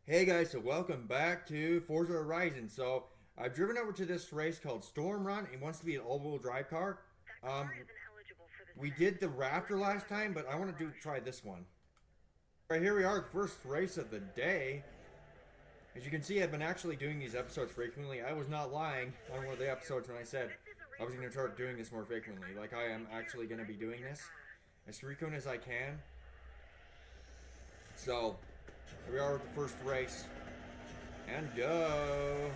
Hey guys, so welcome back to Forza Horizon. So I've driven over to this race called Storm Run. It wants to be an all-wheel drive car. Um, we did the Raptor last time, but I want to try this one. Right, here we are, the first race of the day. As you can see, I've been actually doing these episodes frequently. I was not lying on one of the episodes when I said I was going to start doing this more frequently. Like, I am actually going to be doing this as frequent as I can. So here we are with the first race. And go!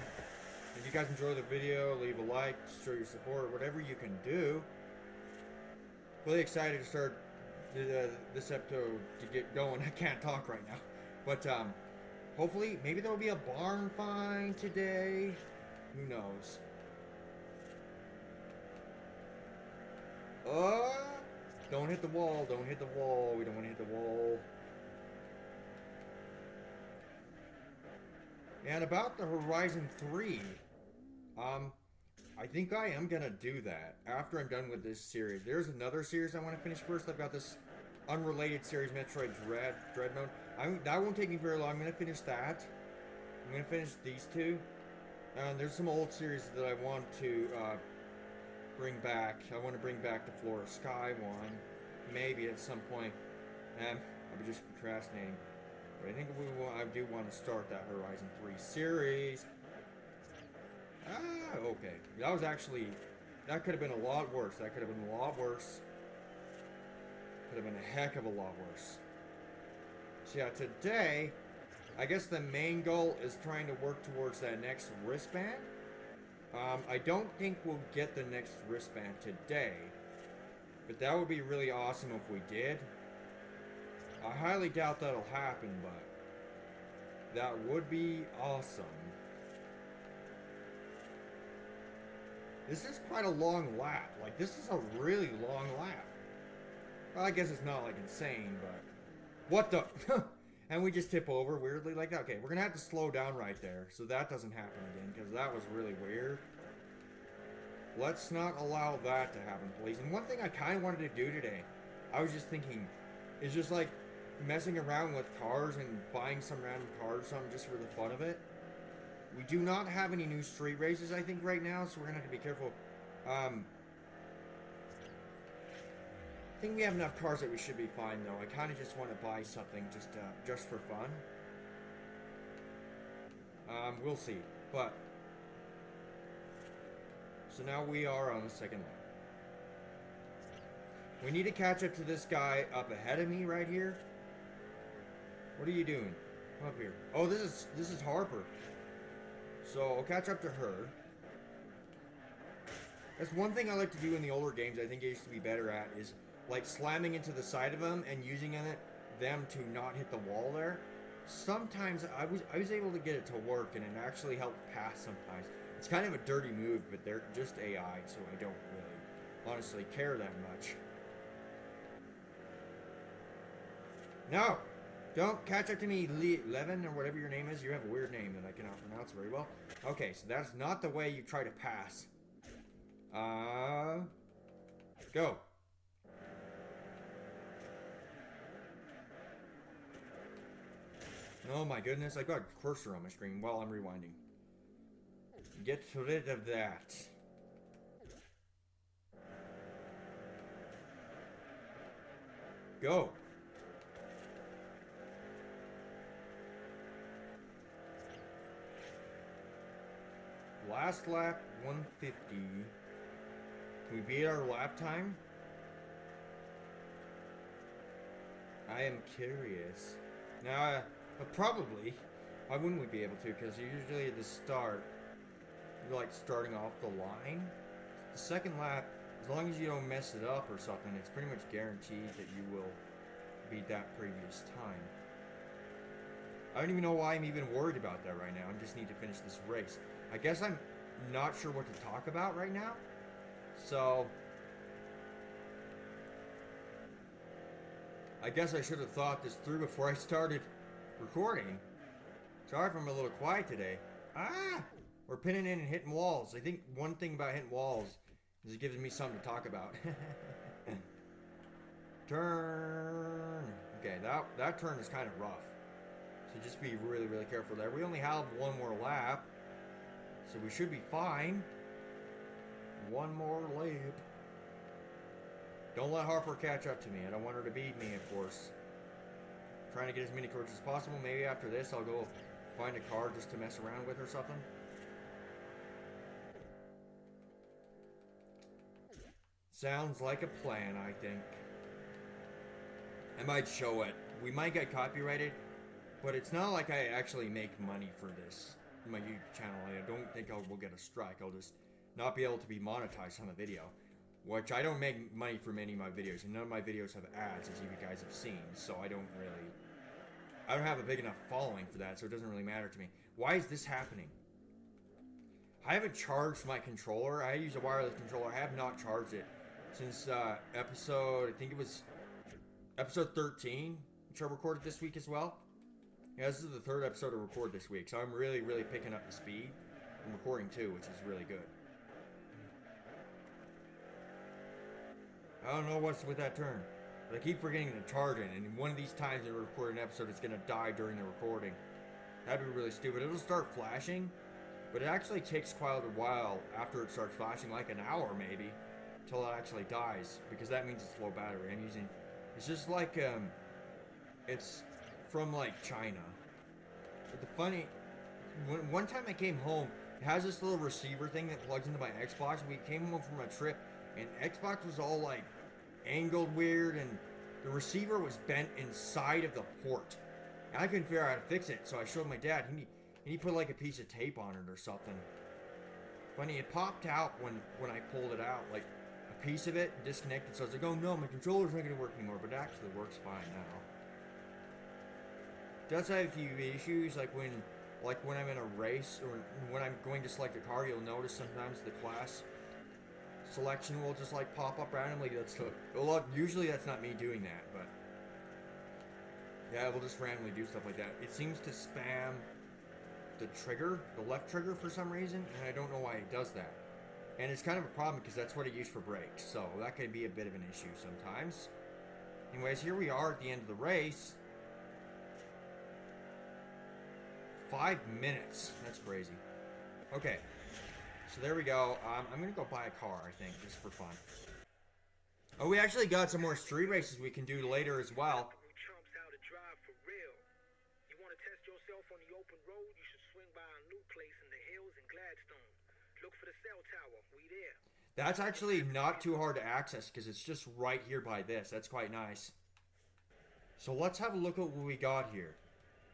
If you guys enjoy the video, leave a like, show your support, whatever you can do. Really excited to start this episode to get going. I can't talk right now. But hopefully, maybe there will be a barn find today. Who knows? Uh, don't hit the wall, don't hit the wall. We don't want to hit the wall. And about the Horizon 3, um, I think I am gonna do that after I'm done with this series. There's another series I want to finish first. I've got this unrelated series, Metroid Dread Mode. That won't take me very long. I'm gonna finish that. I'm gonna finish these two. And there's some old series that I want to bring back. I want to bring back the Floor Sky one, maybe at some point. I'll be just procrastinating. But I think I do want to start that Horizon 3 series. Ah, okay. That was actually... That could have been a lot worse. That could have been a lot worse. Could have been a heck of a lot worse. So yeah, today, I guess the main goal is trying to work towards that next wristband. I don't think we'll get the next wristband today. But that would be really awesome if we did. I highly doubt that'll happen, but... that would be awesome. This is quite a long lap. Like, this is a really long lap. Well, I guess it's not, like, insane, but... What the... And we just tip over weirdly like that. Okay, we're gonna have to slow down right there, so that doesn't happen again, because that was really weird. Let's not allow that to happen, please. And one thing I kind of wanted to do today, I was just thinking, is just, like, messing around with cars and buying some random cars or something just for the fun of it. We do not have any new street races, I think, right now, so we're gonna have to be careful. I think we have enough cars that we should be fine, though. I kind of just want to buy something just for fun. We'll see. But so now we are on the second lap. We need to catch up to this guy up ahead of me right here. What are you doing? Come up here. Oh, this is Harper. So I'll catch up to her. That's one thing I like to do in the older games. I think I used to be better at is like slamming into the side of them and using them to not hit the wall there. Sometimes I was able to get it to work and it actually helped pass sometimes. It's kind of a dirty move, but they're just AI, so I don't really honestly care that much. No! Don't catch up to me, Levin, or whatever your name is. You have a weird name that I cannot pronounce very well. Okay, so that's not the way you try to pass. Go. Oh my goodness, I got a cursor on my screen while I'm rewinding. Get rid of that. Go. Last lap, 150. Can we beat our lap time? I am curious. Now, probably. Why wouldn't we be able to? Because usually at the start, you're like starting off the line. The second lap, as long as you don't mess it up or something, it's pretty much guaranteed that you will beat that previous time. I don't even know why I'm even worried about that right now. I just need to finish this race. I guess I'm not sure what to talk about right now. So, I guess I should have thought this through before I started recording. Sorry if I'm a little quiet today. Ah! We're pinning in and hitting walls. I think one thing about hitting walls is it gives me something to talk about. Turn. Okay, that turn is kind of rough. So just be really, really careful there. We only have one more lap. So we should be fine. One more lap. Don't let Harper catch up to me. I don't want her to beat me, of course. Trying to get as many cards as possible. Maybe after this I'll go find a car just to mess around with or something. Sounds like a plan, I think. I might show it. We might get copyrighted, but it's not like I actually make money for this. My YouTube channel. I don't think we'll get a strike. I'll just not be able to be monetized on the video. Which I don't make money from any of my videos, and none of my videos have ads, as you guys have seen, so I don't have a big enough following for that, so it doesn't really matter to me. Why is this happening? I haven't charged my controller. I use a wireless controller. I have not charged it since episode, I think it was episode 13, which I recorded this week as well. Yeah, this is the third episode I record this week, so I'm really, really picking up the speed. I'm recording too, which is really good. I don't know what's with that turn, but I keep forgetting to charge it, and one of these times I record an episode, it's gonna die during the recording. That'd be really stupid. It'll start flashing, but it actually takes quite a while after it starts flashing, like an hour maybe, till it actually dies, because that means it's low battery. It's just like, it's from like China. But one time I came home, it has this little receiver thing that plugs into my Xbox. We came home from a trip, and Xbox was all like angled weird, and the receiver was bent inside of the port. And I couldn't figure out how to fix it, so I showed my dad. He put like a piece of tape on it or something. Funny, it popped out when I pulled it out, like a piece of it disconnected. So I was like, oh no, my controller's not gonna work anymore, but it actually works fine now. It does have a few issues, like when I'm in a race or when I'm going to select a car, you'll notice sometimes the class selection will just like pop up randomly. Usually that's not me doing that, but yeah, it will just randomly do stuff like that. It seems to spam the trigger, the left trigger for some reason, and I don't know why it does that. And it's kind of a problem because that's what I use for brakes, so that could be a bit of an issue sometimes. Anyways, here we are at the end of the race. 5 minutes. That's crazy. Okay. So there we go. I'm going to go buy a car, I think, just for fun. Oh, we actually got some more street races we can do later as well. That's actually not too hard to access because it's just right here by this. That's quite nice. So let's have a look at what we got here.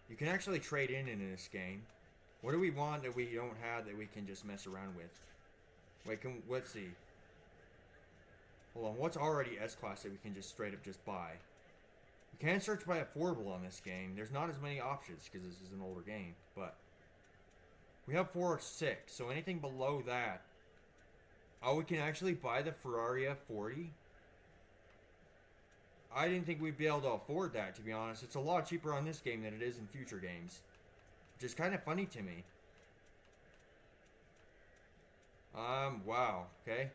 You can actually trade in this game. What do we want that we don't have that we can just mess around with? Wait, let's see. Hold on, what's already S-Class that we can just straight up just buy? You can search by affordable on this game. There's not as many options because this is an older game, but we have 4 or 6, so anything below that. Oh, we can actually buy the Ferrari F40? I didn't think we'd be able to afford that, to be honest. It's a lot cheaper on this game than it is in future games. Which is kind of funny to me. Wow, okay.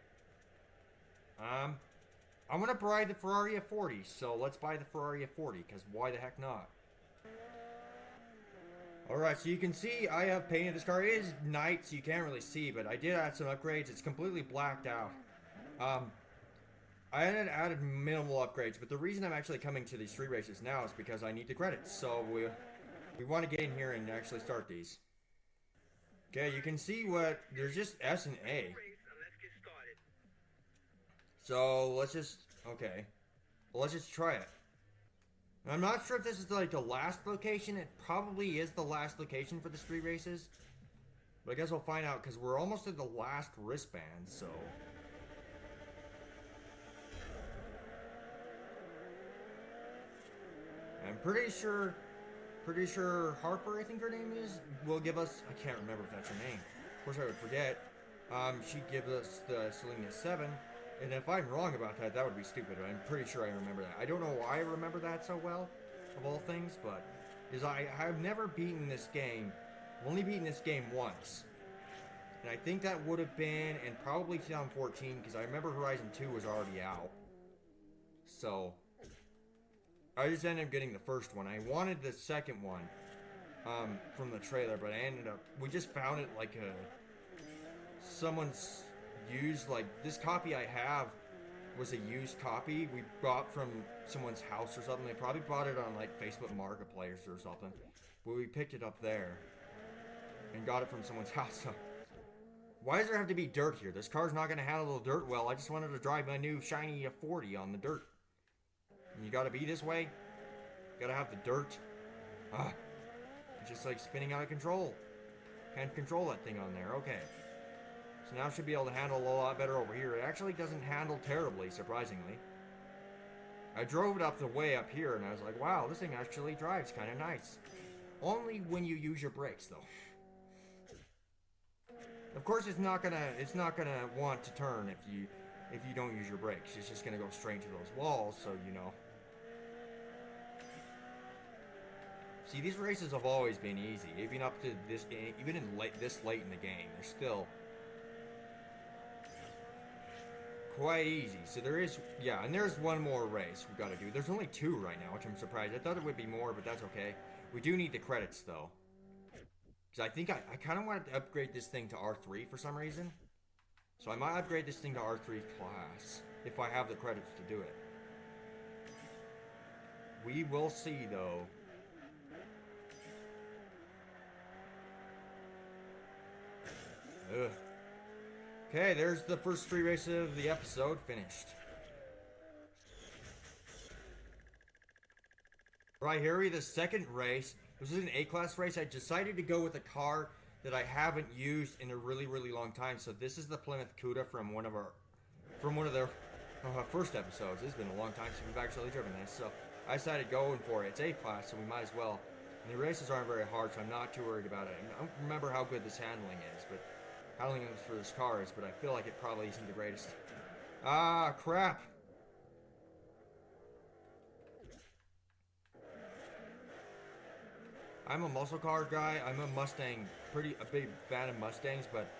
I want to buy the Ferrari F40, so let's buy the Ferrari F40, because why the heck not? Alright, so you can see I have painted this car. It is night, so you can't really see, but I did add some upgrades. It's completely blacked out. I had added minimal upgrades, but the reason I'm actually coming to these street races now is because I need the credits. So we want to get in here and actually start these. Okay, you can see there's just S and A. So let's just try it. I'm not sure if this is like the last location. It probably is the last location for the street races. But I guess we'll find out because we're almost at the last wristband, so. I'm pretty sure Harper, I think her name is, will give us, I can't remember if that's her name. Of course I would forget. She gives us the Selena 7. And if I'm wrong about that, that would be stupid. I'm pretty sure I remember that. I don't know why I remember that so well, of all things, but is I've never beaten this game. I've only beaten this game once. And I think that would have been in probably 2014, because I remember Horizon 2 was already out. So I just ended up getting the first one. I wanted the second one, from the trailer, but I ended up, we just found it like someone's used, like, this copy I have was a used copy we bought from someone's house or something. They probably bought it on like Facebook Marketplace or something, but we picked it up there and got it from someone's house. So why does there have to be dirt here? This car's not going to handle the dirt well. I just wanted to drive my new shiny 40 on the dirt. And you got to be this way? You got to have the dirt. Ah, it's just like spinning out of control. Can't control that thing on there. Okay. So now it should be able to handle a lot better over here. It actually doesn't handle terribly, surprisingly. I drove it up the way up here, and I was like, wow, this thing actually drives kind of nice. Only when you use your brakes, though. Of course, it's not gonna want to turn if you don't use your brakes. It's just gonna go straight to those walls, so you know. See, these races have always been easy, even up to this game, even in this late in the game. They're still quite easy. So there is, yeah, and there's one more race we got to do. There's only 2 right now, which I'm surprised. I thought it would be more, but that's okay. We do need the credits though, because I think I kind of wanted to upgrade this thing to R3 for some reason. So I might upgrade this thing to R3 class if I have the credits to do it. We will see though. Ugh. Okay, there's the first 3 races of the episode finished. Right here, the second race. This is an A-class race. I decided to go with a car that I haven't used in a really, really long time. So this is the Plymouth Cuda from one of their first episodes. It's been a long time since we've actually driven this, so I decided going for it. It's A-class, so we might as well. And the races aren't very hard, so I'm not too worried about it. I don't remember how good this handling is, but handling for this car is, but I feel like it probably isn't the greatest. Ah, crap. I'm a muscle car guy. I'm a Mustang, a big fan of Mustangs, but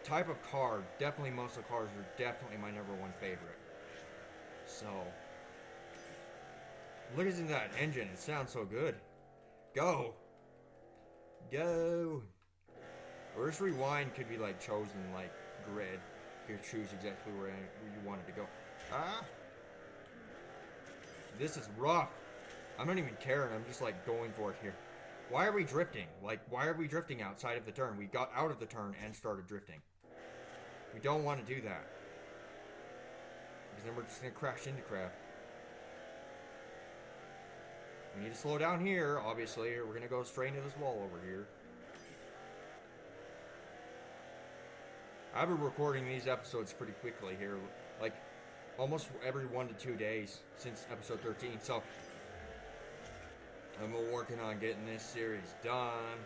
type of car, definitely muscle cars are definitely my #1 favorite. So, look at that engine. It sounds so good. Go. Go. Reverse rewind could be like chosen like grid. You choose exactly where you want it to go. Ah. This is rough. I'm not even caring. I'm just like going for it here. Why are we drifting? Like, why are we drifting outside of the turn? We got out of the turn and started drifting. We don't want to do that. Because then we're just going to crash into crap. We need to slow down here, obviously, or we're going to go straight into this wall over here. I've been recording these episodes pretty quickly here. Like, almost every 1 to 2 days since episode 13. So, I'm working on getting this series done.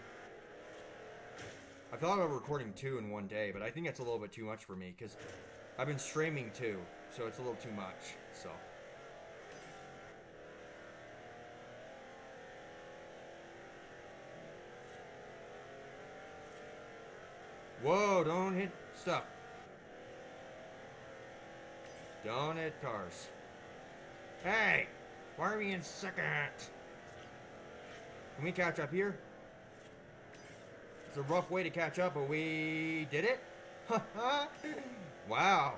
I thought about recording 2 in 1 day, but I think that's a little bit too much for me, because I've been streaming too, so it's a little too much, so. Whoa, don't hit stuff. Don't hit cars. Hey, why are we in second? Can we catch up here? It's a rough way to catch up, but we did it? Wow.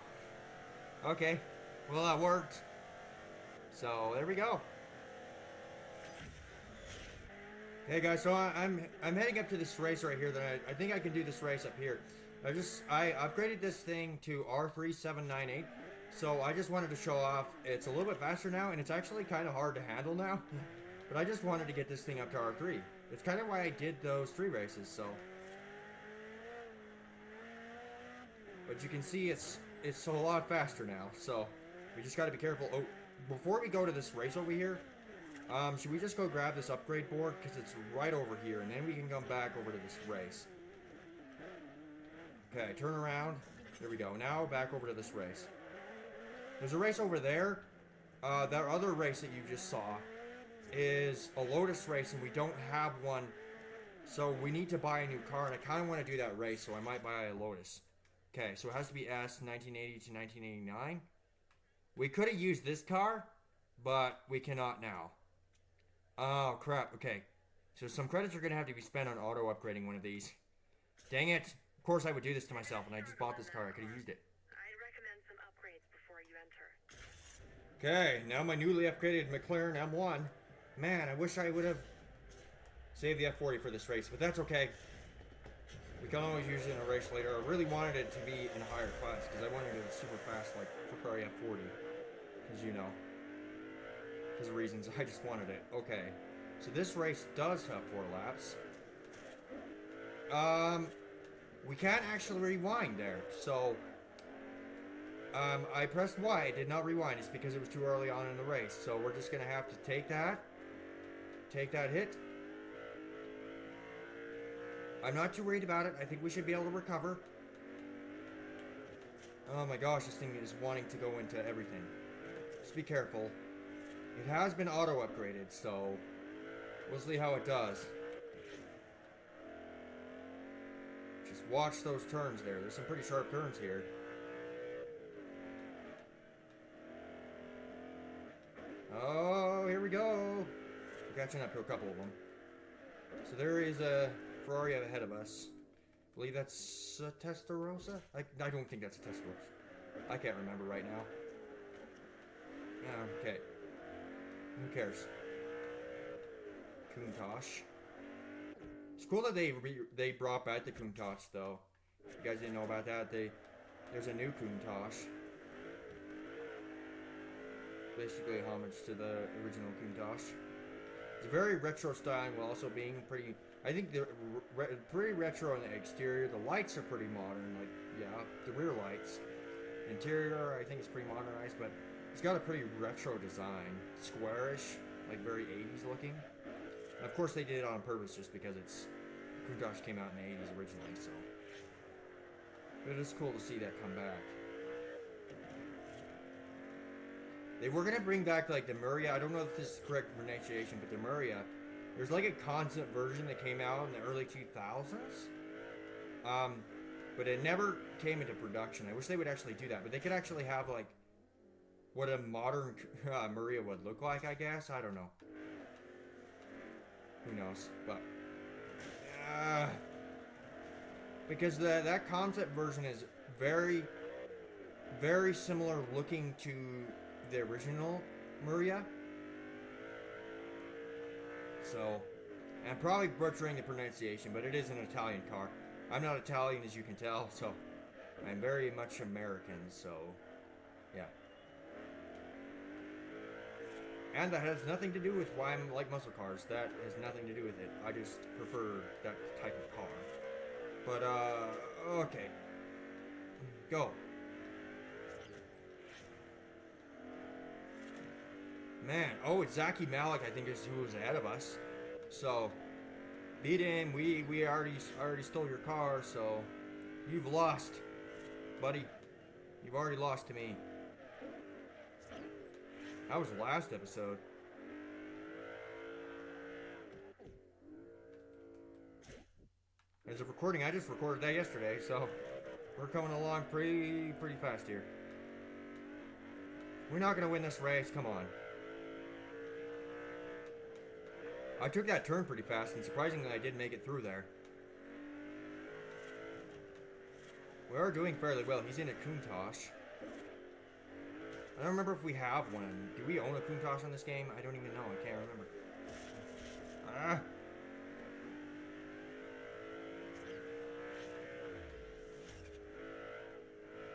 Okay. Well, that worked. So, there we go. Hey guys, so I'm heading up to this race right here that I think I can do this race up here. I upgraded this thing to R3798. So I just wanted to show off. It's a little bit faster now, and it's actually kind of hard to handle now. But I just wanted to get this thing up to R3. It's kind of why I did those 3 races, so. But you can see it's a lot faster now, so we just got to be careful. Oh, before we go to this race over here, should we just go grab this upgrade board? Because it's right over here, and then we can come back over to this race. Okay, turn around. There we go. Now back over to this race. There's a race over there. That other race that you just saw is a Lotus race, and we don't have one. So we need to buy a new car, and I kind of want to do that race, so I might buy a Lotus. Okay, so it has to be S 1980 to 1989. We could have used this car, but we cannot now. Oh, crap. Okay. So some credits are going to have to be spent on auto-upgrading one of these. Dang it. Of course I would do this to myself, and I just bought this car. I could have used it. I'd recommend some upgrades before you enter. Okay, now my newly upgraded McLaren M1. Man, I wish I would have saved the F40 for this race, but that's okay. We can always use it in a race later. I really wanted it to be in a higher class because I wanted it super fast like Ferrari F40. Because, you know, because of reasons. I just wanted it. Okay. So this race does have 4 laps. We can't actually rewind there. So, I pressed Y. It did not rewind. It's because it was too early on in the race. So we're just going to have to take that hit. I'm not too worried about it. I think we should be able to recover. Oh my gosh, this thing is wanting to go into everything. Just be careful. It has been auto-upgraded, so we'll see how it does. Just watch those turns there. There's some pretty sharp turns here. Oh, here we go. We're catching up to a couple of them. So there is a Ferrari ahead of us. I believe that's a Testarossa? I don't think that's a Testarossa. I can't remember right now. Okay. Who cares? Countach. It's cool that they brought back the Countach though. You guys didn't know about that? There's a new Countach. Basically a homage to the original Countach. It's very retro styling while also being pretty. I think they're pretty retro on the exterior. The lights are pretty modern. Like, yeah, the rear lights. Interior, I think it's pretty modernized, but it's got a pretty retro design. Squarish, like very 80s looking. And of course they did it on purpose just because it's Countach came out in the 80s originally, so. But it is cool to see that come back. They were gonna bring back like the Muria. I don't know if this is the correct pronunciation, but the Muria. There's like a concept version that came out in the early 2000s. But it never came into production. I wish they would actually do that. But they could actually have like what a modern Muria would look like, I guess. I don't know. Who knows? But because that concept version is very, very similar looking to the original Muria. So, I'm probably butchering the pronunciation, but it is an Italian car. I'm not Italian, as you can tell, so I'm very much American, so yeah. And that has nothing to do with why I'm like muscle cars. That has nothing to do with it. I just prefer that type of car. But, okay. Go. Man, oh, it's Zaki Malik, I think, is who was ahead of us. So, beat him. We already stole your car, so you've lost, buddy. You've already lost to me. That was the last episode. As of recording, I just recorded that yesterday, so we're coming along pretty fast here. We're not gonna win this race. Come on. I took that turn pretty fast, and surprisingly, I did make it through there. We are doing fairly well. He's in a Countach. I don't remember if we have one. Do we own a Countach on this game? I don't even know. I can't remember. Ah!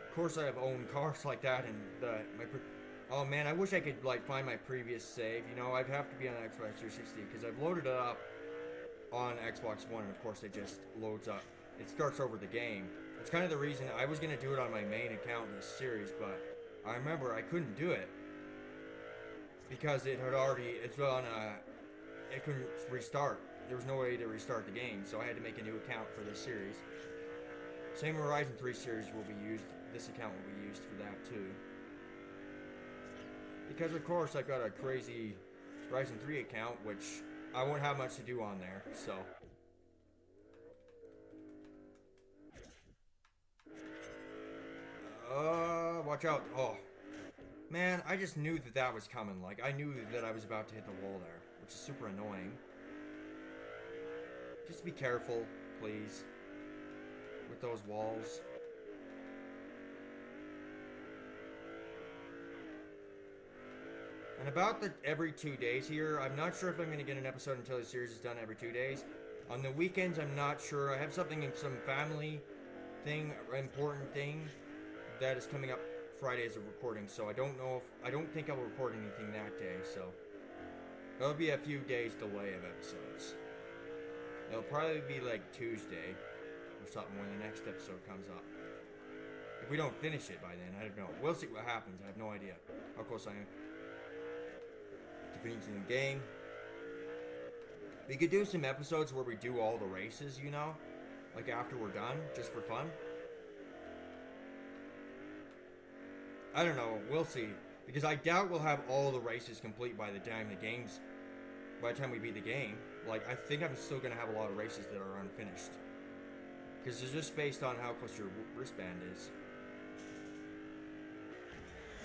Of course, I have owned cars like that, and oh man, I wish I could like find my previous save. You know, I'd have to be on Xbox 360 because I've loaded it up on Xbox One, and of course it just loads up. It starts over the game. It's kind of the reason I was gonna do it on my main account in this series, but I remember I couldn't do it because it couldn't restart. There was no way to restart the game, so I had to make a new account for this series. Same Horizon 3 series will be used. This account will be used for that too. Because of course I got a crazy Horizon 3 account, which I won't have much to do on there, so. Watch out. Oh. Man, I just knew that was coming. Like, I knew that I was about to hit the wall there, which is super annoying. Just be careful, please, with those walls. And about the every 2 days here, I'm not sure if I'm going to get an episode until the series is done every 2 days. On the weekends, I'm not sure. I have something in some family thing, important thing, that is coming up Friday as a recording. So I don't know if, I don't think I'll record anything that day. So there'll be a few days delay of episodes. It'll probably be like Tuesday or something when the next episode comes up. If we don't finish it by then, I don't know. We'll see what happens. I have no idea how close I am to finishing the game. We could do some episodes where we do all the races, you know? Like after we're done, just for fun. I don't know. We'll see. Because I doubt we'll have all the races complete by the time we beat the game. Like, I think I'm still going to have a lot of races that are unfinished. Because it's just based on how close your wristband is.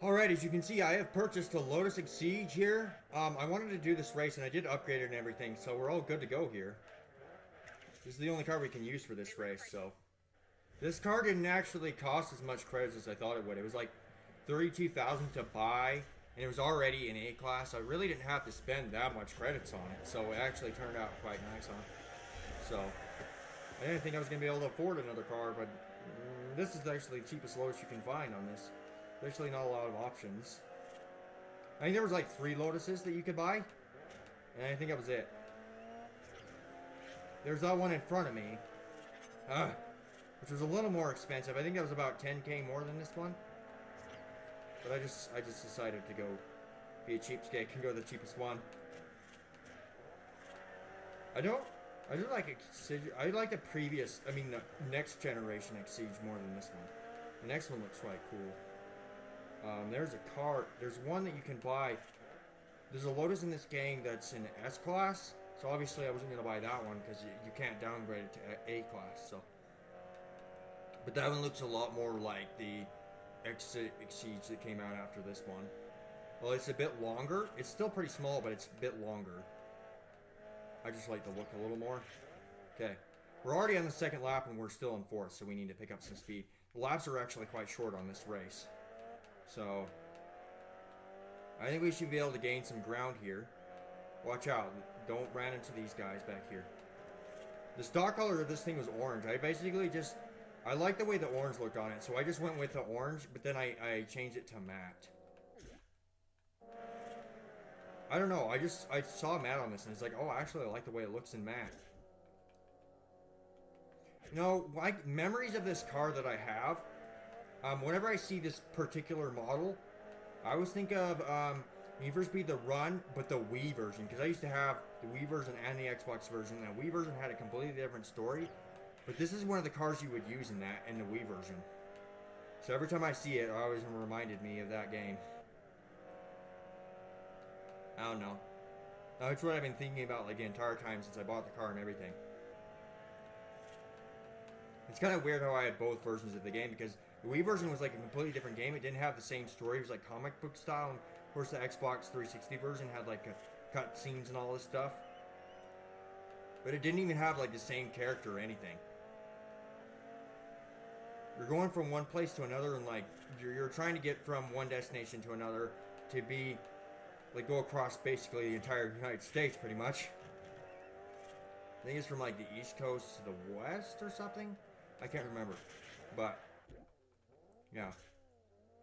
Alright, as you can see, I have purchased a Lotus Exige here. I wanted to do this race, and I did upgrade it and everything, so we're all good to go here. This is the only car we can use for this race, so. This car didn't actually cost as much credits as I thought it would. It was like 32,000 to buy, and it was already in A-class, so I really didn't have to spend that much credits on it, so it actually turned out quite nice on it. So, I didn't think I was going to be able to afford another car, but this is actually the cheapest Lotus you can find on this. There's actually not a lot of options. I think there was like 3 Lotuses that you could buy, and I think that was it. There's that one in front of me, which was a little more expensive. I think that was about 10K more than this one. But I just decided to go be a cheapskate and go the cheapest one. I do like Exige. I like the next generation Exige more than this one. The next one looks quite cool. There's a car. There's one that you can buy. There's a Lotus in this game that's in S-Class. So obviously I wasn't going to buy that one because you can't downgrade it to A-Class. So, but that one looks a lot more like the Exige that came out after this one. Well, it's a bit longer. It's still pretty small, but it's a bit longer. I just like the look a little more. Okay. We're already on the second lap and we're still in fourth, so we need to pick up some speed. The laps are actually quite short on this race. So, I think we should be able to gain some ground here. Watch out. Don't run into these guys back here. The stock color of this thing was orange. I like the way the orange looked on it, so I just went with the orange, but then I changed it to matte. I don't know, I saw matte on this, and it's like, oh, actually, I like the way it looks in matte. You know, like, memories of this car that I have, whenever I see this particular model, I always think of, Need for Speed The Run, but the Wii version, because I used to have the Wii version and the Xbox version, and the Wii version had a completely different story. But this is one of the cars you would use in the Wii version. So every time I see it, it always reminded me of that game. I don't know. That's what I've been thinking about like the entire time since I bought the car and everything. It's kind of weird how I had both versions of the game because the Wii version was like a completely different game. It didn't have the same story. It was like comic book style. And of course the Xbox 360 version had like cut scenes and all this stuff. But it didn't even have like the same character or anything. You're going from one place to another, and like you're trying to get from one destination to another to be like go across basically the entire United States, pretty much. I think it's from like the East Coast to the West or something. I can't remember, but yeah,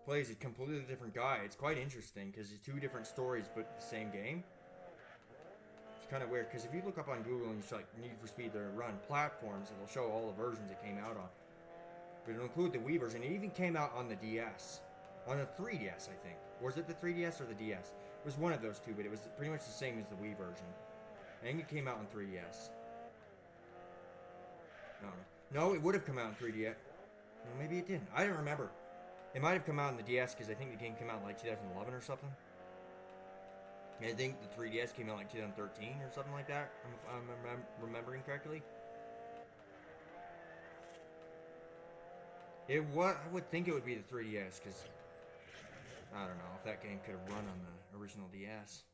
plays a completely different guy. It's quite interesting because it's 2 different stories, but the same game. It's kind of weird because if you look up on Google and you like Need for Speed The Run platforms, it'll show all the versions it came out on. But it'll include the Wii version. It even came out on the DS. On a 3DS, I think. Was it the 3DS or the DS? It was one of those two, but it was pretty much the same as the Wii version. I think it came out on 3DS. I don't know. No, it would have come out on 3DS. No, maybe it didn't. I don't remember. It might have come out on the DS because I think the game came out in like 2011 or something. I think the 3DS came out like 2013 or something like that, if I'm remembering correctly. I would think it would be the 3DS, because I don't know if that game could have run on the original DS.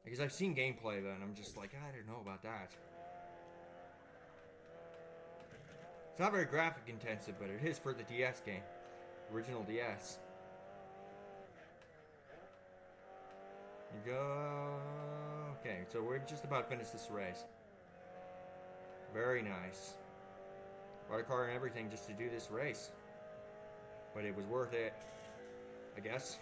Because I've seen gameplay of it, and I'm just like, I don't know about that. It's not very graphic intensive, but it is for the DS game. Original DS. You go. Okay, so we're just about to finish this race. Very nice. Bought a car and everything just to do this race. But it was worth it, I guess.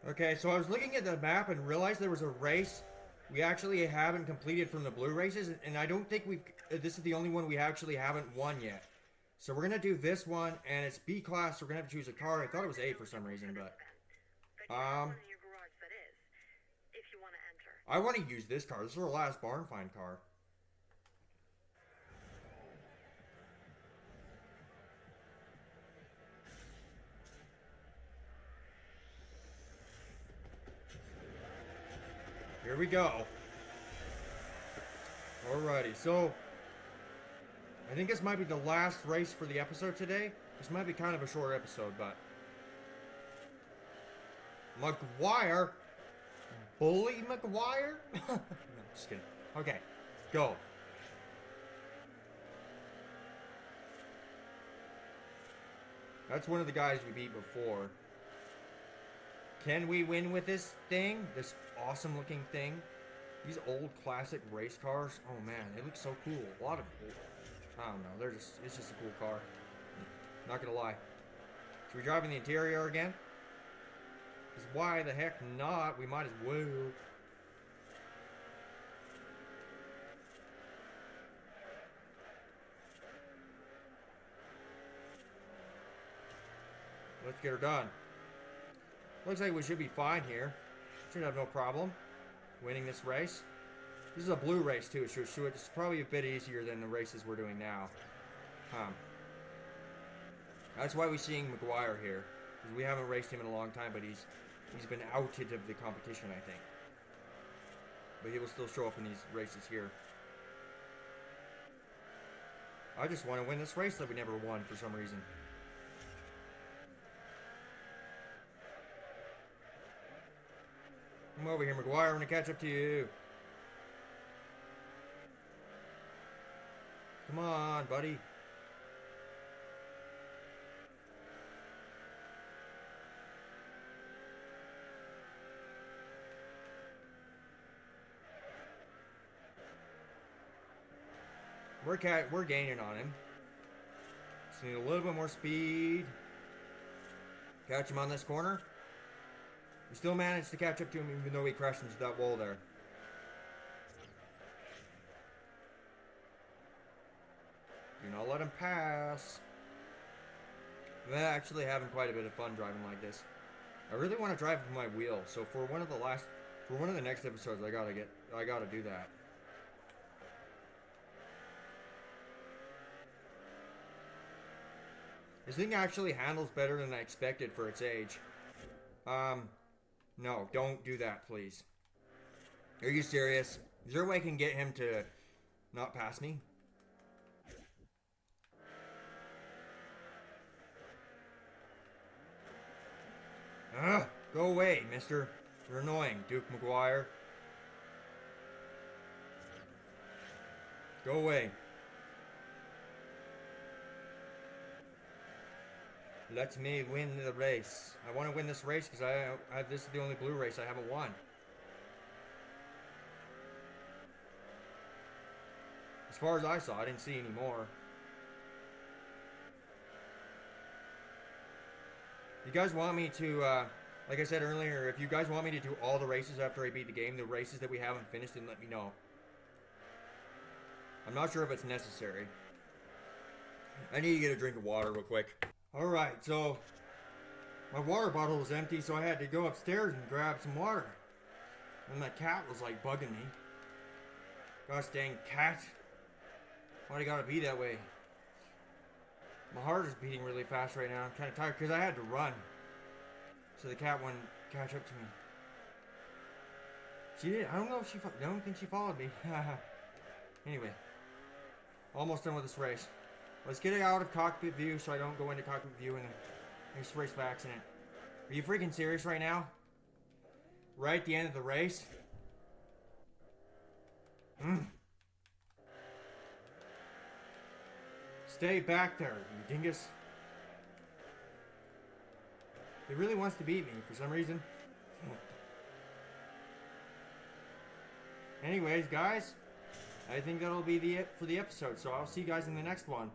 Okay, so I was looking at the map and realized there was a race we actually haven't completed from the blue races, and I don't think we've... This is the only one we actually haven't won yet. So we're gonna do this one, and it's B class, so we're gonna have to choose a car. I thought it was A for some reason, but... I want to use this car. This is our last barn find car. Here we go. Alrighty, so I think this might be the last race for the episode today. This might be kind of a short episode, but McGuire? Bully McGuire? No, just kidding. Okay, go. That's one of the guys we beat before. Can we win with this thing? This awesome looking thing? These old classic race cars? Oh man, they look so cool. A lot of... I don't know, it's just a cool car. Not gonna lie. Should we drive in the interior again? Because why the heck not? We might as well. Let's get her done. Looks like we should be fine here. Should have no problem winning this race. This is a blue race too, so it's probably a bit easier than the races we're doing now. That's why we're seeing McGuire here. Because we haven't raced him in a long time, but he's been outed of the competition, I think. But he will still show up in these races here. I just want to win this race that we never won for some reason. Come over here, McGuire. I'm gonna catch up to you. Come on, buddy. We're gaining on him. Just need a little bit more speed. Catch him on this corner. We still managed to catch up to him even though he crashed into that wall there. Do not let him pass. I'm actually having quite a bit of fun driving like this. I really want to drive with my wheel, so for one of the next episodes, I gotta do that. This thing actually handles better than I expected for its age. No, don't do that, please. Are you serious? Is there a way I can get him to not pass me? Go away, mister. You're annoying, Duke McGuire. Go away. Let me win the race. I want to win this race because this is the only blue race I haven't won. As far as I saw, I didn't see any more. You guys want me to, like I said earlier, if you guys want me to do all the races after I beat the game, the races that we haven't finished, then let me know. I'm not sure if it's necessary. I need to get a drink of water real quick. Alright, so my water bottle was empty, so I had to go upstairs and grab some water. And my cat was like bugging me. Gosh dang cat. Why'd it gotta be that way? My heart is beating really fast right now. I'm kind of tired because I had to run. So the cat wouldn't catch up to me. She did. I don't think she followed me. Anyway. Almost done with this race. Let's get it out of cockpit view so I don't go into cockpit view in this race by accident. Are you freaking serious right now? Right at the end of the race? Stay back there, you dingus. He really wants to beat me for some reason. Anyways, guys, I think that'll be it for the episode. So I'll see you guys in the next one.